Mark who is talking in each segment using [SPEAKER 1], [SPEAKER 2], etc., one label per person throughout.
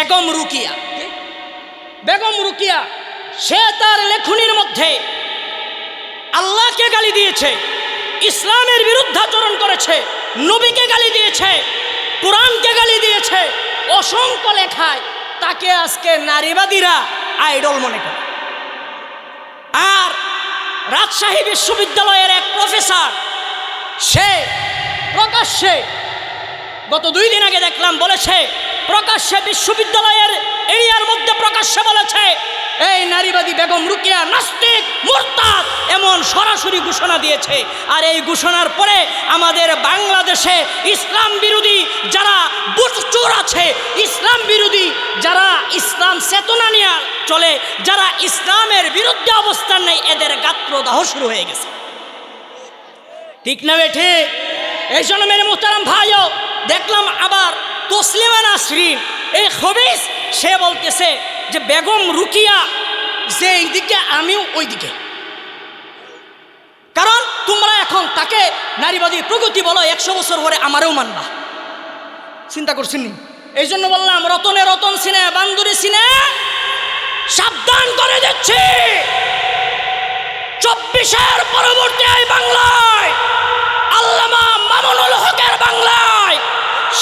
[SPEAKER 1] বেগম রুকিয়া। বেগম রুকিয়া সে তার লেখনীর মধ্যে আল্লাহকে গালি দিয়েছে, ইসলামের বিরুদ্ধাচরণ করেছে, নবীকে গালি দিয়েছে, কোরআনকে গালি দিয়েছে, অসংখ্য লেখায় তাকে আজকে নারীবাদীরা আইডল মনে করে। আর রাজশাহী বিশ্ববিদ্যালয়ের এক প্রফেসর সে প্রকাশ্যে গত 2 দিন আগে দেখলাম বলেছে, প্রকাশ্যে বিশ্ববিদ্যালয়ের এরিয়ার মধ্যে প্রকাশ্যে বলেছে এই নারীবাদী বেগম রুকিয়া নাস্তিক মুরতাদ, এমন সরাসরি ঘোষণা দিয়েছে। আর এই ঘোষণার পরে আমাদের বাংলাদেশে ইসলাম বিরোধী যারা বুটচোর আছে, ইসলাম বিরোধী যারা ইসলাম চেতনা নিয়ে চলে, যারা ইসলামের বিরুদ্ধে অবস্থান নেই, এদের গাত্রদাহ শুরু হয়ে গেছে। ঠিক না ঠিক? এই জন্য মেরে মোহতারাম ভাইও দেখলাম আবার তসলিমা নাসরিন এই খবিস সে বলতেছে যে বেগম রুকিয়া যে এইদিকে আমিও ওইদিকে, কারণ তোমরা এখন তাকে নারীবাদী প্রগতি বলো, 100 বছর পরে আমারও মানবা। চিন্তা করছেন? এই জন্য বললাম রতনে রতন সিনে বান্দুরি সিনে সাবধান করে দিচ্ছি। 24-এর পরবর্তী এই বাংলায়, আল্লামা মামুনুল হকের বাংলায়,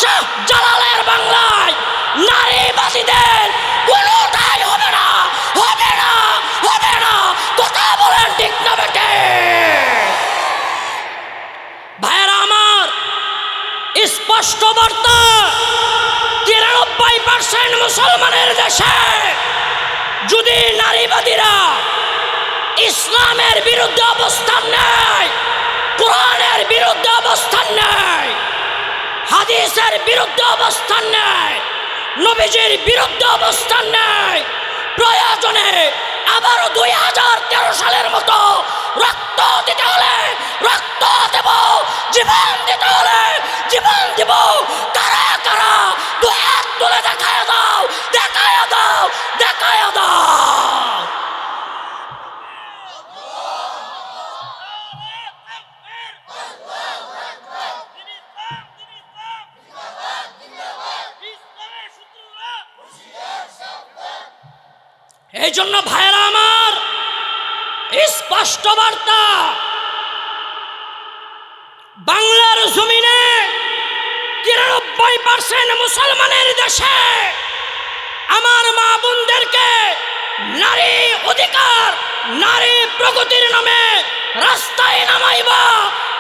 [SPEAKER 1] শাহ জালালের বাংলায় নারীবাদীদের কোনোটাই হবে না, হবে না, হবে না। কথা বলেন ঠিক না বেটে? ভাইয়েরা আমার, স্পষ্ট বার্তা, 93% মুসলমানের দেশে যদি নারীবাদীরা ইসলামের বিরুদ্ধে অবস্থান নেয়, কোরআনের বিরুদ্ধে অবস্থান নেয়, হাদিসের বিরুদ্ধে অবস্থান নেয়, নবীজির বিরুদ্ধে অবস্থান নেয়, প্রয়োজনে আবারও 2013 সালের মতো রক্ত দিতে হলে রক্ত দেব, জীবন দিতে হলে জীবন দেব। কারা কারা 2 হাত তুলে দেখায় দাও, দেখায় দাও, দেখায় দাও। এই জন্য ভাইরা আমার, স্পষ্ট বার্তা, বাংলার জমিনে 93% মুসলমানের দেশে আমার মা বোনদেরকে নারী অধিকার, নারী প্রগতির নামে রাস্তায় নামাইবা,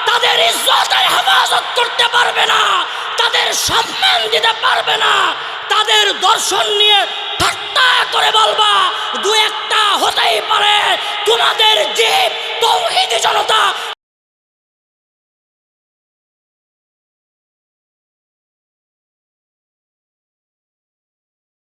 [SPEAKER 1] তাদের ইজ্জতের হেফাজত করতে পারবে না, তাদের সম্মান দিতে পারবে না, তাদের দর্শন নিয়ে ঠাট্টা করে বলবা 2-1টা হতেই পারে। তোমাদের জীব তৌহিদি জনতা